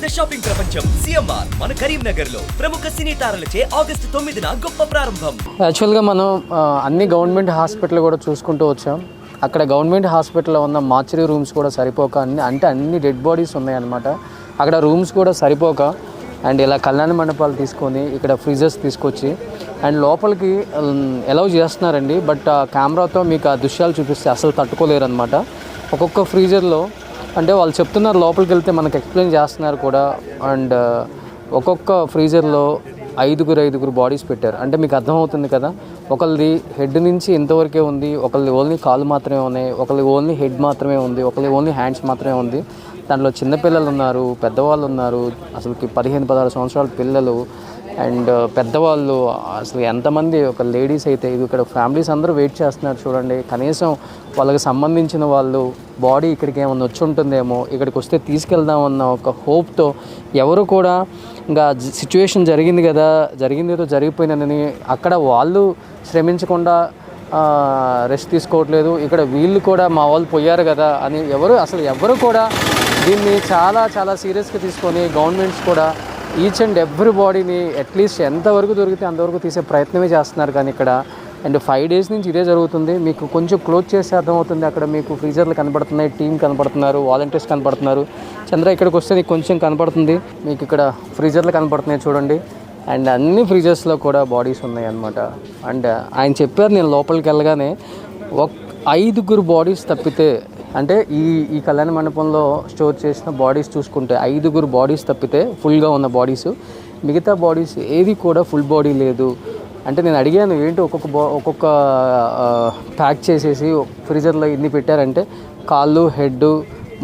పెద్ద షాపింగ్ ప్రపంచం సిఎంఆర్ మన కరీంనగర్ లో ప్రముఖ సినీ తారలచే ఆగస్టు 9న గొప్ప ప్రారంభం. యాక్చువల్గా మనం అన్ని గవర్నమెంట్ హాస్పిటల్ కూడా చూసుకుంటూ వచ్చాం. అక్కడ గవర్నమెంట్ హాస్పిటల్లో ఉన్న మార్చరీ రూమ్స్ కూడా సరిపోక అన్ని డెడ్ బాడీస్ ఉన్నాయన్నమాట. అక్కడ రూమ్స్ కూడా సరిపోక అండ్ ఇలా కళ్యాణ మండపాలు తీసుకొని ఇక్కడ ఫ్రీజర్స్ తీసుకొచ్చి అండ్ లోపలికి అలౌ చేస్తున్నారండి. బట్ ఆ కెమెరాతో మీకు ఆ దృశ్యాలు చూపిస్తే అసలు తట్టుకోలేరు అనమాట. ఒక్కొక్క ఫ్రీజర్లో అంటే వాళ్ళు చెప్తున్నారు, లోపలికి వెళ్తే మనకు ఎక్స్ప్లెయిన్ చేస్తున్నారు కూడా. అండ్ ఒక్కొక్క ఫ్రీజర్లో ఐదుగురు బాడీస్ పెట్టారు. అంటే మీకు అర్థమవుతుంది కదా, ఒకళ్ళది హెడ్ నుంచి ఇంతవరకే ఉంది, ఒకళ్ళది ఓన్లీ కాలు మాత్రమే ఉన్నాయి, ఒకళ్ళది ఓన్లీ హెడ్ మాత్రమే ఉంది, ఒకళ్ళది ఓన్లీ హ్యాండ్స్ మాత్రమే ఉంది. దాంట్లో చిన్నపిల్లలు ఉన్నారు, పెద్దవాళ్ళు ఉన్నారు, అసలుకి 15-16 సంవత్సరాల పిల్లలు అండ్ పెద్దవాళ్ళు, అసలు ఎంతమంది ఒక లేడీస్ అయితే ఇది ఇక్కడ ఫ్యామిలీస్ అందరూ వెయిట్ చేస్తున్నారు చూడండి. కనీసం వాళ్ళకి సంబంధించిన వాళ్ళు బాడీ ఇక్కడికి ఏమన్నా వచ్చి ఉంటుందేమో, ఇక్కడికి వస్తే తీసుకెళ్దామన్న ఒక హోప్తో ఎవరు కూడా ఇంకా సిచ్యువేషన్ జరిగింది కదా, జరిగిందేదో జరిగిపోయిందని అక్కడ వాళ్ళు శ్రమించకుండా రెస్ట్ తీసుకోవట్లేదు. ఇక్కడ వీళ్ళు కూడా మా వాళ్ళు పోయారు కదా అని ఎవరు కూడా దీన్ని చాలా సీరియస్గా తీసుకొని గవర్నమెంట్స్ కూడా ఈచ్ అండ్ ఎవ్రీ బాడీని అట్లీస్ట్ ఎంతవరకు దొరికితే అంతవరకు తీసే ప్రయత్నమే చేస్తున్నారు. కానీ ఇక్కడ అండ్ 5 days నుంచి ఇదే జరుగుతుంది. మీకు కొంచెం క్లోజ్ చేస్తే అర్థమవుతుంది. అక్కడ మీకు ఫ్రీజర్లు కనపడుతున్నాయి, టీం కనపడుతున్నారు, వాలంటీర్స్ కనపడుతున్నారు. చంద్ర ఇక్కడికి వస్తే నీకు కొంచెం కనపడుతుంది. మీకు ఇక్కడ ఫ్రీజర్లు కనపడుతున్నాయి చూడండి. అండ్ అన్ని ఫ్రీజర్స్లో కూడా బాడీస్ ఉన్నాయి అన్నమాట. అండ్ ఆయన చెప్పారు, నేను లోపలికి వెళ్ళగానే 5 బాడీస్ తప్పితే, అంటే ఈ కళ్యాణ మండపంలో స్టోర్ చేసిన బాడీస్ చూసుకుంటే 5 బాడీస్ తప్పితే ఫుల్గా ఉన్న బాడీస్, మిగతా బాడీస్ ఏది కూడా ఫుల్ బాడీ లేదు. అంటే నేను అడిగాను, ఏంటి ఒక్కొక్క ప్యాక్ చేసేసి ఫ్రీజర్లో ఇన్ని పెట్టారంటే కాళ్ళు, హెడ్,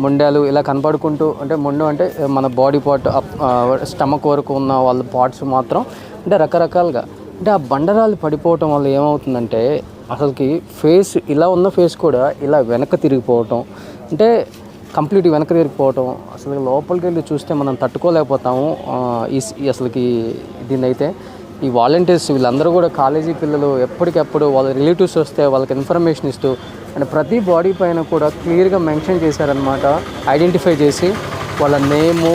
మొండాలు ఇలా కనపడుకుంటూ, అంటే మొండం అంటే మన బాడీ పార్ట్ స్టమక్ వరకు ఉన్న వాళ్ళ పార్ట్స్ మాత్రం అంటే రకరకాలుగా. అంటే ఆ బండరాలు పడిపోవటం వల్ల ఏమవుతుందంటే అసలుకి ఫేస్, ఇలా ఉన్న ఫేస్ కూడా ఇలా వెనక్కి తిరిగిపోవటం, అంటే కంప్లీట్ వెనక్కి తిరిగిపోవటం. అసలు లోపలికి వెళ్ళి చూస్తే మనం తట్టుకోలేకపోతాము. అసలుకి దీన్ని అయితే ఈ వాలంటీర్స్ వీళ్ళందరూ కూడా కాలేజీ పిల్లలు ఎప్పటికప్పుడు వాళ్ళ రిలేటివ్స్ వస్తే వాళ్ళకి ఇన్ఫర్మేషన్ ఇస్తూ అండ్ ప్రతి బాడీ పైన కూడా క్లియర్గా మెన్షన్ చేశారనమాట. ఐడెంటిఫై చేసి వాళ్ళ నేము,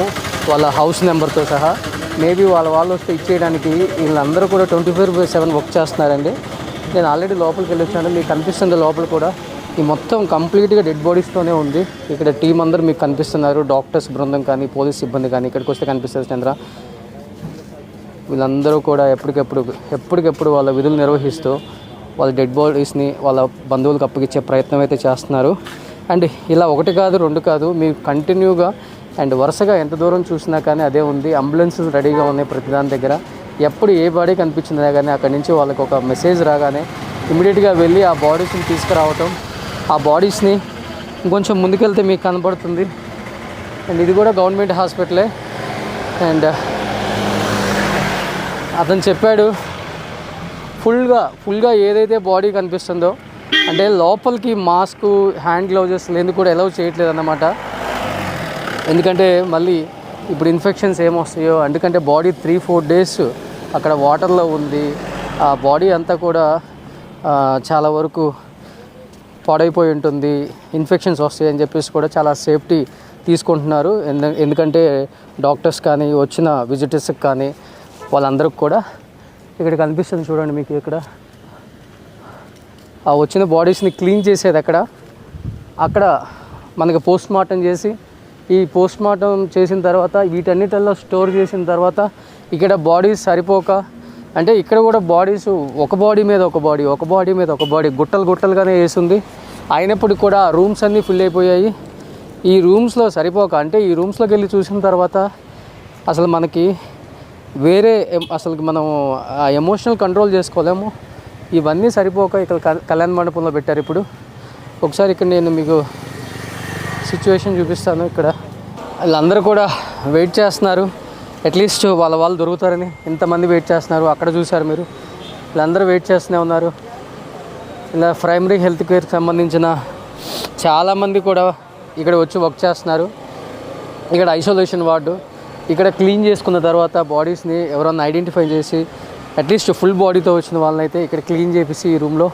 వాళ్ళ హౌస్ నెంబర్తో సహా. మేబీ వాళ్ళు వస్తే ఇచ్చేయడానికి వీళ్ళందరూ కూడా 24/7 వర్క్ చేస్తున్నారండి. నేను ఆల్రెడీ లోపలికి వెళ్ళి వచ్చాను. మీకు కనిపిస్తుంది లోపల కూడా ఈ మొత్తం కంప్లీట్గా డెడ్ బాడీస్తోనే ఉంది. ఇక్కడ టీం అందరూ మీకు కనిపిస్తున్నారు, డాక్టర్స్ బృందం కానీ, పోలీస్ సిబ్బంది కానీ ఇక్కడికి వస్తే కనిపిస్తుంది చంద్ర. వీళ్ళందరూ కూడా ఎప్పటికెప్పుడు వాళ్ళ విధులు నిర్వహిస్తూ వాళ్ళ డెడ్ బాడీస్ని వాళ్ళ బంధువులకు అప్పగించే ప్రయత్నం అయితే చేస్తున్నారు. అండ్ ఇలా 1 కాదు 2 కాదు, మీరు కంటిన్యూగా అండ్ వరుసగా ఎంత దూరం చూసినా కానీ అదే ఉంది. అంబులెన్సెస్ రెడీగా ఉన్నాయి ప్రతి దాని దగ్గర. ఎప్పుడు ఏ బాడీ కనిపించిందా కానీ అక్కడి నుంచి వాళ్ళకి ఒక మెసేజ్ రాగానే ఇమీడియట్గా వెళ్ళి ఆ బాడీస్ని తీసుకురావటం, ఆ బాడీస్ని ఇంకొంచెం ముందుకెళ్తే మీకు కనపడుతుంది. అండ్ ఇది కూడా గవర్నమెంట్ హాస్పిటలే. అండ్ అతను చెప్పాడు ఫుల్గా ఏదైతే బాడీ కనిపిస్తుందో, అంటే లోపలికి మాస్క్, హ్యాండ్ గ్లౌజెస్ లేని కూడా అలౌ చేయట్లేదు అన్నమాట. ఎందుకంటే మళ్ళీ ఇప్పుడు ఇన్ఫెక్షన్స్ ఏమొస్తాయో. ఎందుకంటే బాడీ 3-4 days అక్కడ వాటర్లో ఉంది. ఆ బాడీ అంతా కూడా చాలా వరకు పాడైపోయి ఉంటుంది, ఇన్ఫెక్షన్స్ వస్తాయి అని చెప్పేసి కూడా చాలా సేఫ్టీ తీసుకుంటున్నారు. ఎందుకంటే డాక్టర్స్ కానీ వచ్చిన విజిటర్స్కి కానీ వాళ్ళందరికి కూడా ఇక్కడ కనిపిస్తుంది చూడండి. మీకు ఇక్కడ ఆ వచ్చిన బాడీస్ని క్లీన్ చేసేది అక్కడ మనకి పోస్ట్ మార్టం చేసి, ఈ పోస్ట్ మార్టం చేసిన తర్వాత వీటన్నిటిల్లో స్టోర్ చేసిన తర్వాత ఇక్కడ బాడీస్ సరిపోక, అంటే ఇక్కడ కూడా బాడీస్ ఒక బాడీ మీద ఒక బాడీ గుట్టలుగానే వేసింది. అయినప్పటికీ కూడా రూమ్స్ అన్నీ ఫుల్ అయిపోయాయి. ఈ రూమ్స్లో సరిపోక, అంటే ఈ రూమ్స్లోకి వెళ్ళి చూసిన తర్వాత అసలు మనకి అసలు మనం ఎమోషనల్ కంట్రోల్ చేసుకోలేము. ఇవన్నీ సరిపోక ఇక్కడ కళ్యాణ మండపంలో పెట్టారు. ఇప్పుడు ఒకసారి ఇక్కడ నేను మీకు సిచ్యువేషన్ చూపిస్తాను. ఇక్కడ వీళ్ళందరూ కూడా వెయిట్ చేస్తున్నారు, అట్లీస్ట్ వాళ్ళు దొరుకుతారని. ఇంతమంది వెయిట్ చేస్తున్నారు. అక్కడ చూసారు మీరు, వీళ్ళందరూ వెయిట్ చేస్తూనే ఉన్నారు. ఇలా ప్రైమరీ హెల్త్ కేర్కి సంబంధించిన చాలామంది కూడా ఇక్కడ వచ్చి వర్క్ చేస్తున్నారు. ఇక్కడ ఐసోలేషన్ వార్డు, ఇక్కడ క్లీన్ చేసుకున్న తర్వాత బాడీస్ని ఎవరన్నా ఐడెంటిఫై చేసి అట్లీస్ట్ ఫుల్ బాడీతో వచ్చిన వాళ్ళని అయితే ఇక్కడ క్లీన్ చేసి ఈ రూమ్లో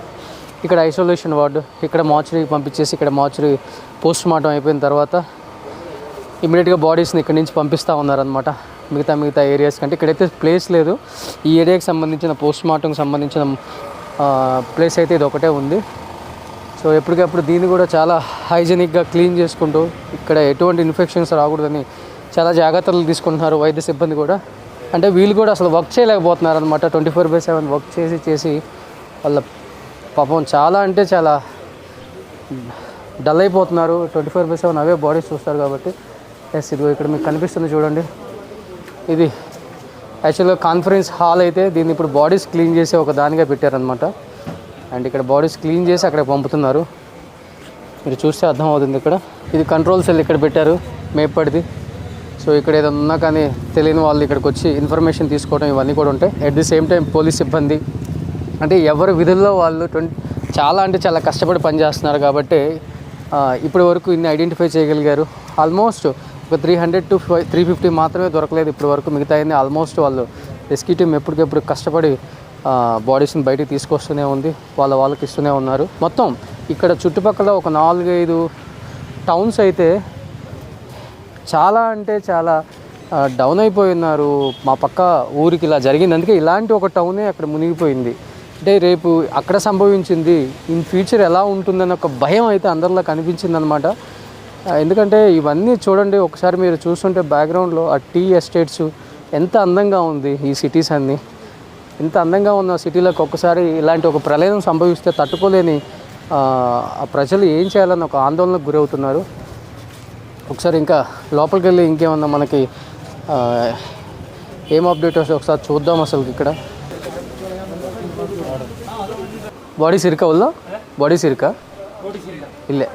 ఇక్కడ ఐసోలేషన్ వార్డు, ఇక్కడ మార్చరీకి పంపించేసి ఇక్కడ మార్చరీ పోస్ట్ మార్టం అయిపోయిన తర్వాత ఇమీడియట్గా బాడీస్ని ఇక్కడి నుంచి పంపిస్తూ ఉన్నారనమాట మిగతా ఏరియాస్ కంటే. ఇక్కడైతే ప్లేస్ లేదు. ఈ ఏరియాకి సంబంధించిన పోస్ట్ మార్టంకి సంబంధించిన ప్లేస్ అయితే ఇది ఒకటే ఉంది. సో ఎప్పటికప్పుడు దీన్ని కూడా చాలా హైజెనిక్గా క్లీన్ చేసుకుంటూ ఇక్కడ ఎటువంటి ఇన్ఫెక్షన్స్ రాకూడదని చాలా జాగ్రత్తలు తీసుకుంటున్నారు వైద్య సిబ్బంది కూడా. అంటే వీళ్ళు కూడా అసలు వర్క్ చేయలేకపోతున్నారు అనమాట. 24/7 వర్క్ చేసి వాళ్ళ పాపం చాలా అంటే చాలా డల్ అయిపోతున్నారు. 24/7 అవే బాడీస్ చూస్తారు కాబట్టి. ఎస్, ఇదిగో ఇక్కడ మీకు కనిపిస్తుంది చూడండి. ఇది యాక్చువల్గా కాన్ఫరెన్స్ హాల్ అయితే దీన్ని ఇప్పుడు బాడీస్ క్లీన్ చేసి ఒక దానిగా పెట్టారనమాట. అండ్ ఇక్కడ బాడీస్ క్లీన్ చేసి అక్కడ పంపుతున్నారు. మీరు చూస్తే అర్థమవుతుంది. ఇక్కడ ఇది కంట్రోల్ సెల్ ఇక్కడ పెట్టారు మేపడిది. సో ఇక్కడ ఏదైనా ఉన్నా కానీ తెలియని వాళ్ళు ఇక్కడికి వచ్చి ఇన్ఫర్మేషన్ తీసుకోవడం ఇవన్నీ కూడా ఉంటాయి. At the same time police సిబ్బంది అంటే ఎవరి విధుల్లో వాళ్ళు చాలా కష్టపడి పనిచేస్తున్నారు కాబట్టి ఇప్పటి వరకు ఇన్ని ఐడెంటిఫై చేయగలిగారు. ఆల్మోస్ట్ ఒక 300 to 350 మాత్రమే దొరకలేదు ఇప్పటి వరకు. మిగతా అయింది ఆల్మోస్ట్ వాళ్ళు రెస్క్యూ టీమ్ ఎప్పటికెప్పుడు కష్టపడి బాడీస్ని బయటికి తీసుకొస్తూనే ఉంది. వాళ్ళకి ఇస్తూనే ఉన్నారు. మొత్తం ఇక్కడ చుట్టుపక్కల ఒక 4-5 టౌన్స్ అయితే చాలా అంటే చాలా డౌన్ అయిపోయి ఉన్నారు. మా పక్క ఊరికి ఇలా జరిగింది. అందుకే ఇలాంటి ఒక టౌనే అక్కడ మునిగిపోయింది. అంటే రేపు అక్కడ సంభవించింది ఇన్ ఫ్యూచర్ ఎలా ఉంటుందని ఒక భయం అయితే అందరిలో కనిపించింది అనమాట. ఎందుకంటే ఇవన్నీ చూడండి ఒకసారి మీరు చూస్తుంటే బ్యాక్గ్రౌండ్లో ఆ టీ ఎస్టేట్స్ ఎంత అందంగా ఉంది. ఈ సిటీస్ అన్నీ ఎంత అందంగా ఉన్న సిటీలకు ఒక్కసారి ఇలాంటి ఒక ప్రళయం సంభవిస్తే తట్టుకోలేని ఆ ప్రజలు ఏం చేయాలని ఒక ఆందోళనకు గురవుతున్నారు. ఒకసారి ఇంకా లోపలికి వెళ్ళి ఇంకేమన్నా మనకి ఏం అప్డేట్ వస్తే ఒకసారి చూద్దాం. అసలు ఇక్కడ బాడీస్ இருக்கா உள்ள பாடிஸ் இருக்கா இல்லை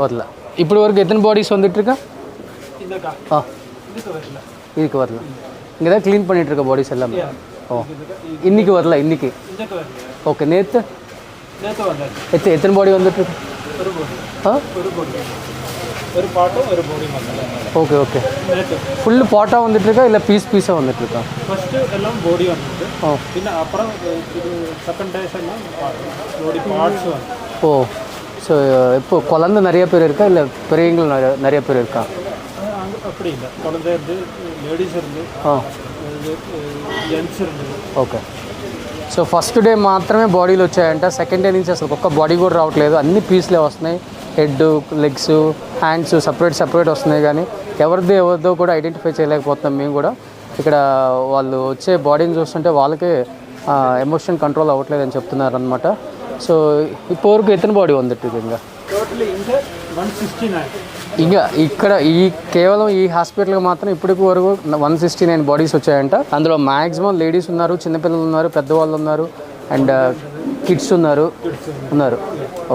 வரல. இப்படி வரைக்கும் எத்தனை பாடிஸ் வந்துட்டுருக்கா? இதுக்கு வரல. இங்கே தான் க்ளீன் பண்ணிகிட்ருக்க பாடிஸ் எல்லாமே. ஓ, இன்னைக்கு வரல. இன்னைக்கு ஓகே. நேற்று எத்தனை பாடி வந்துட்டுருக்கு? Okay okay. ஃபுல்லு பாட்டாக வந்துட்டுருக்கா இல்லை பீஸாக வந்துட்டுருக்கா? ஃபஸ்ட்டு எல்லாம் பாடி வந்துட்டு பின்ன அப்புறம் இது செகண்ட் டேஸ் எல்லாம் பாடி பார்ட்ஸ் வந்து. ஓ, ஸோ இப்போ குழந்தை நிறைய பேர் இருக்கா இல்லை பெரியவங்களும் நிறைய பேர் இருக்கா? அங்கே அப்படி இல்லை. குழந்தை இருந்து லேடிஸ் இருந்து జెంట్స్ ఇருந்து. ఓకే. సో ఫస్ట్ డే మాత్రమే బాడీలు వచ్చాయంట. సెకండ్ డే నుంచి అసలు ఒక్క బాడీ కూడా రావట్లేదు. అన్ని పీస్లే వస్తున్నాయి. హెడ్, లెగ్స్, హ్యాండ్స్ సపరేట్ వస్తున్నాయి. కానీ ఎవరిదో కూడా ఐడెంటిఫై చేయలేకపోతున్నాం మేము కూడా. ఇక్కడ వాళ్ళు వచ్చే బాడీని చూస్తుంటే వాళ్ళకే ఎమోషన్ కంట్రోల్ అవ్వట్లేదు అని చెప్తున్నారు అనమాట. సో ఇప్పటివరకు ఎత్తన బాడీ వందట్టు ఇంకా టోటల్ ఇంకా 169. ఇంకా ఇక్కడ కేవలం ఈ హాస్పిటల్కి మాత్రం ఇప్పటికి వరకు 169 బాడీస్ వచ్చాయంట. అందులో మ్యాక్సిమం లేడీస్ ఉన్నారు, చిన్నపిల్లలు ఉన్నారు, పెద్దవాళ్ళు ఉన్నారు, అండ్ కిడ్స్ ఉన్నారు.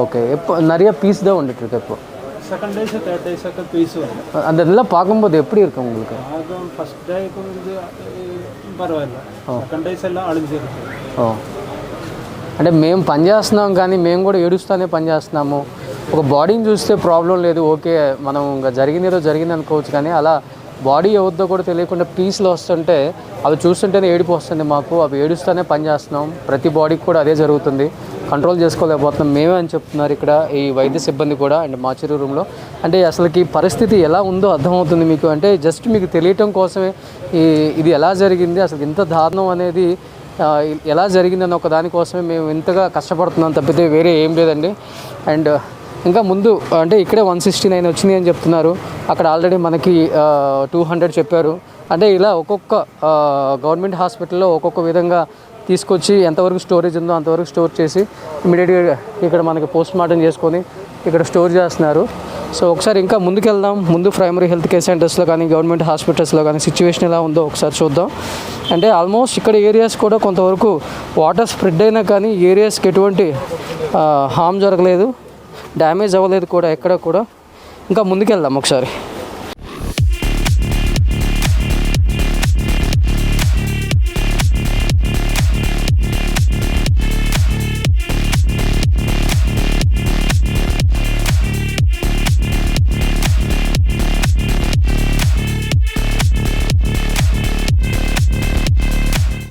ஓகே. எப்போ நிறைய பீஸ் தான் வந்துட்டு இருக்கு. இப்போ செகண்ட் டேஸ் தேர்ட் டேஸுக்கு பீஸ் வரும். அந்த இதெல்லாம் பார்க்கும்போது எப்படி இருக்கு உங்களுக்கு? ஆகும் ஃபர்ஸ்ட் டேக்கு வந்து పర్వాలేదు. Second days ఎல்லாம் అழிஞ்சிருக்கு. ఓ, అంటే మేము పని చేస్తున్నాం కానీ మేము కూడా ఏడుస్తూనే పని చేస్తున్నాము. ఒక బాడీని చూస్తే ప్రాబ్లం లేదు, ఓకే మనం ఇంకా జరిగింది అనుకోవచ్చు. కానీ అలా బాడీ ఎవరిదో కూడా తెలియకుండా పీస్లు వస్తుంటే అవి చూస్తుంటేనే ఏడుపు వస్తుంది మాకు. అవి ఏడుస్తూనే పని చేస్తున్నాం. ప్రతి బాడీకి కూడా అదే జరుగుతుంది. కంట్రోల్ చేసుకోలేకపోతున్నాం మేమే అని చెప్తున్నారు ఇక్కడ ఈ వైద్య సిబ్బంది కూడా. అండ్ మార్చురీ రూమ్లో అంటే అసలుకి పరిస్థితి ఎలా ఉందో అర్థమవుతుంది మీకు. అంటే జస్ట్ మీకు తెలియటం కోసమే ఇది ఎలా జరిగింది, అసలు ఇంత దారుణం అనేది ఎలా జరిగిందని ఒక దానికోసమే మేము ఇంతగా కష్టపడుతున్నాం తప్పితే వేరే ఏం లేదండి. అండ్ ఇంకా ముందు అంటే ఇక్కడే 169 వచ్చినాయి అని చెప్తున్నారు. అక్కడ ఆల్రెడీ మనకి 200 చెప్పారు. అంటే ఇలా ఒక్కొక్క గవర్నమెంట్ హాస్పిటల్లో ఒక్కొక్క విధంగా తీసుకొచ్చి ఎంతవరకు స్టోరేజ్ ఉందో అంతవరకు స్టోర్ చేసి ఇమీడియట్గా ఇక్కడ మనకి పోస్ట్ మార్టం చేసుకొని ఇక్కడ స్టోర్ చేస్తున్నారు. సో ఒకసారి ఇంకా ముందుకు వెళ్దాం. ముందు ప్రైమరీ హెల్త్ కేర్ సెంటర్స్లో కానీ గవర్నమెంట్ హాస్పిటల్స్లో కానీ సిచ్యువేషన్ ఎలా ఉందో ఒకసారి చూద్దాం. అంటే ఆల్మోస్ట్ ఇక్కడ ఏరియాస్ కూడా కొంతవరకు వాటర్ స్ప్రెడ్ అయినా కానీ ఏరియాస్కి ఎటువంటి హామ్ జరగలేదు, డ్యామేజ్ అవ్వలేదు కూడా ఎక్కడ కూడా. ఇంకా ముందుకు వెళ్దాం ఒకసారి.